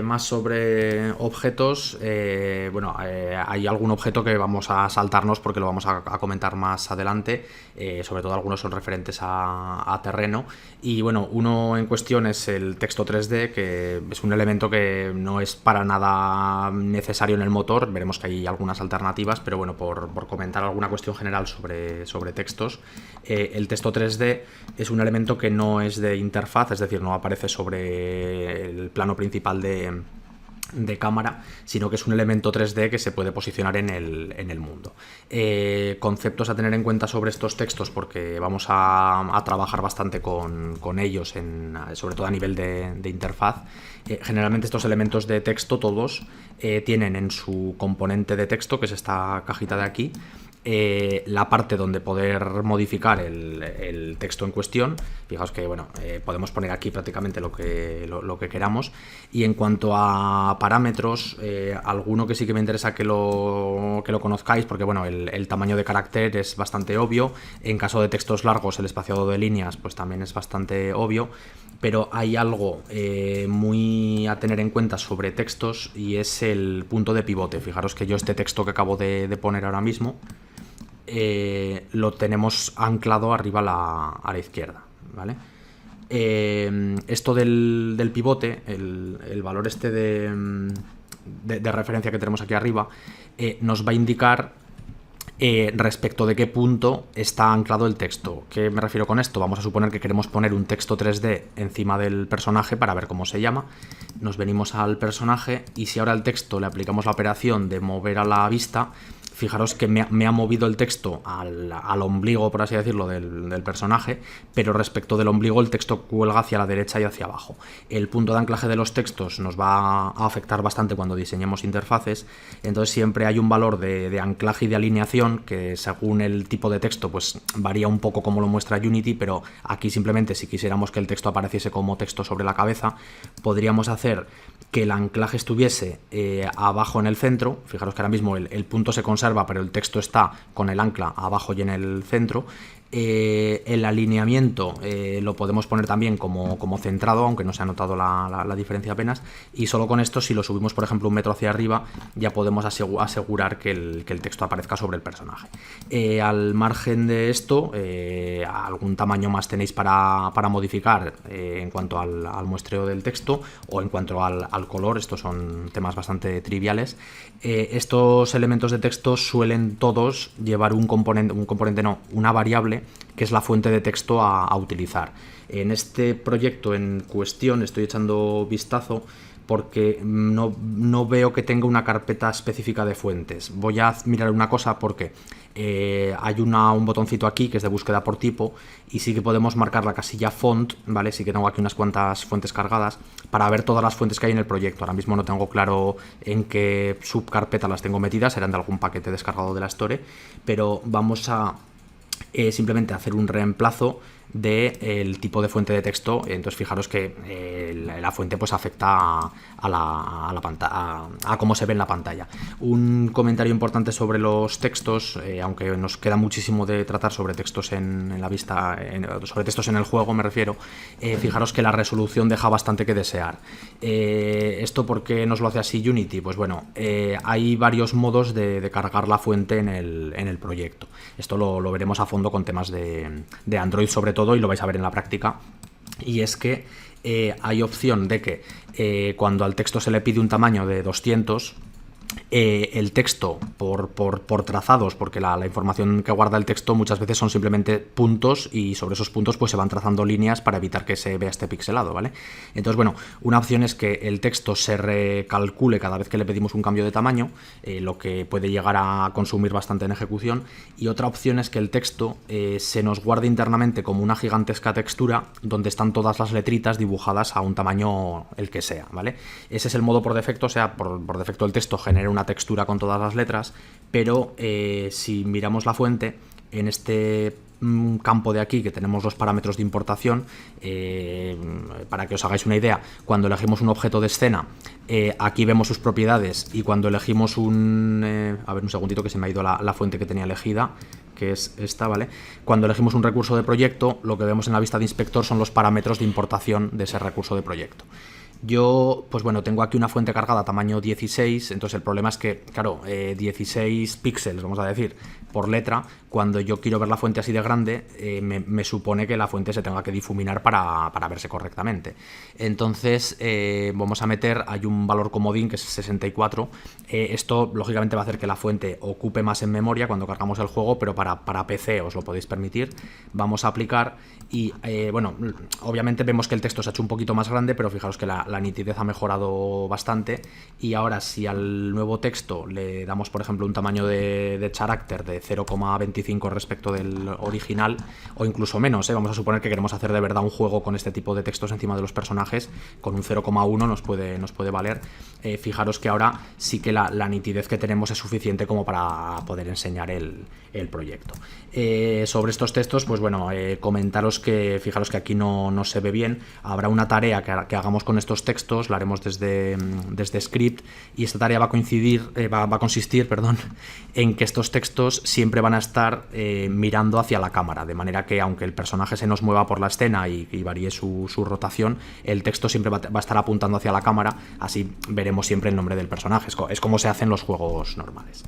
más sobre objetos, hay algún objeto que vamos a saltarnos porque lo vamos a comentar más adelante, sobre todo algunos son referentes a terreno. Y bueno, uno en cuestión es el texto 3D, que es un elemento que no es para nada necesario en el motor. Veremos que hay algunas alternativas, pero bueno, por comentar alguna cuestión general sobre textos, el texto 3D es un elemento que no es de interfaz, es decir, no aparece sobre el plano principal de cámara, sino que es un elemento 3D que se puede posicionar en el mundo. Conceptos a tener en cuenta sobre estos textos, porque vamos a trabajar bastante con ellos, sobre todo a nivel de interfaz. Generalmente estos elementos de texto, todos, tienen en su componente de texto, que es esta cajita de aquí, la parte donde poder modificar el texto en cuestión. Fijaos que podemos poner aquí prácticamente lo que queramos. Y en cuanto a parámetros, alguno que sí que me interesa que lo conozcáis, porque el tamaño de carácter es bastante obvio. En caso de textos largos, el espaciado de líneas pues también es bastante obvio. Pero hay algo muy a tener en cuenta sobre textos, y es el punto de pivote. Fijaros que yo este texto que acabo de poner ahora mismo lo tenemos anclado arriba a la izquierda, ¿vale? Esto del pivote, el valor este de referencia que tenemos aquí arriba, nos va a indicar respecto de qué punto está anclado el texto. ¿Qué me refiero con esto? Vamos a suponer que queremos poner un texto 3D encima del personaje para ver cómo se llama. Nos venimos al personaje, y si ahora al texto le aplicamos la operación de mover a la vista, fijaros que me ha movido el texto al ombligo, por así decirlo, del personaje, pero respecto del ombligo el texto cuelga hacia la derecha y hacia abajo. El punto de anclaje de los textos nos va a afectar bastante cuando diseñemos interfaces. Entonces siempre hay un valor de anclaje y de alineación que, según el tipo de texto, pues varía un poco como lo muestra Unity, pero aquí simplemente, si quisiéramos que el texto apareciese como texto sobre la cabeza, podríamos hacer que el anclaje estuviese abajo en el centro. Fijaros que ahora mismo el punto se conserva, pero el texto está con el ancla abajo y en el centro. El alineamiento lo podemos poner también como centrado, aunque no se ha notado la diferencia apenas. Y solo con esto, si lo subimos por ejemplo 1 metro hacia arriba, ya podemos asegurar que el texto aparezca sobre el personaje. Al margen de esto, algún tamaño más tenéis para modificar en cuanto al muestreo del texto, o en cuanto al color. Estos son temas bastante triviales. Estos elementos de texto suelen todos llevar una variable, que es la fuente de texto a utilizar. En este proyecto en cuestión estoy echando vistazo porque no veo que tenga una carpeta específica de fuentes. Voy a mirar una cosa, porque hay un botoncito aquí que es de búsqueda por tipo, y sí que podemos marcar la casilla font, ¿vale? Sí que tengo aquí unas cuantas fuentes cargadas para ver todas las fuentes que hay en el proyecto. Ahora mismo no tengo claro en qué subcarpeta las tengo metidas, serán de algún paquete descargado de la Store, pero vamos a simplemente hacer un reemplazo del tipo de fuente de texto. Entonces fijaros que la fuente pues afecta a la pantalla, a cómo se ve en la pantalla. Un comentario importante sobre los textos, aunque nos queda muchísimo de tratar sobre textos en la vista, sobre textos en el juego me refiero. Fijaros que la resolución deja bastante que desear. ¿Esto por qué nos lo hace así Unity? Pues hay varios modos de cargar la fuente en el proyecto. Esto lo veremos a fondo con temas de Android sobre todo, y lo vais a ver en la práctica. Y es que hay opción de que cuando al texto se le pide un tamaño de 200, el texto por trazados, porque la información que guarda el texto muchas veces son simplemente puntos, y sobre esos puntos pues se van trazando líneas para evitar que se vea este pixelado, ¿vale? Entonces, una opción es que el texto se recalcule cada vez que le pedimos un cambio de tamaño, lo que puede llegar a consumir bastante en ejecución. Y otra opción es que el texto se nos guarde internamente como una gigantesca textura donde están todas las letritas dibujadas a un tamaño el que sea, ¿vale? Ese es el modo por defecto. O sea, por defecto el texto genera una textura con todas las letras, pero si miramos la fuente, en este campo de aquí que tenemos los parámetros de importación, para que os hagáis una idea, cuando elegimos un objeto de escena, aquí vemos sus propiedades, y cuando elegimos a ver, un segundito que se me ha ido la fuente que tenía elegida, que es esta, ¿vale? Cuando elegimos un recurso de proyecto, lo que vemos en la vista de inspector son los parámetros de importación de ese recurso de proyecto. Yo, pues bueno, tengo aquí una fuente cargada tamaño 16, entonces el problema es que, claro, 16 píxeles, vamos a decir, por letra, cuando yo quiero ver la fuente así de grande, me supone que la fuente se tenga que difuminar para verse correctamente. Entonces, vamos a meter, hay un valor comodín que es 64. Esto, lógicamente, va a hacer que la fuente ocupe más en memoria cuando cargamos el juego, pero para PC os lo podéis permitir. Vamos a aplicar y, bueno, obviamente vemos que el texto se ha hecho un poquito más grande, pero fijaros que la nitidez ha mejorado bastante. Y ahora, si al nuevo texto le damos, por ejemplo, un tamaño de carácter de 0,25 respecto del original, o incluso menos, vamos a suponer que queremos hacer de verdad un juego con este tipo de textos encima de los personajes, con un 0,1 nos puede valer. Fijaros que ahora sí que la nitidez que tenemos es suficiente como para poder enseñar el proyecto. Sobre estos textos, pues bueno, comentaros que fijaros que aquí no se ve bien. Habrá una tarea que hagamos con estos textos, la haremos desde script, y esta tarea va a consistir en que estos textos siempre van a estar mirando hacia la cámara, de manera que aunque el personaje se nos mueva por la escena y varíe su rotación, el texto siempre va a estar apuntando hacia la cámara, así veremos siempre el nombre del personaje. Es como se hace en los juegos normales.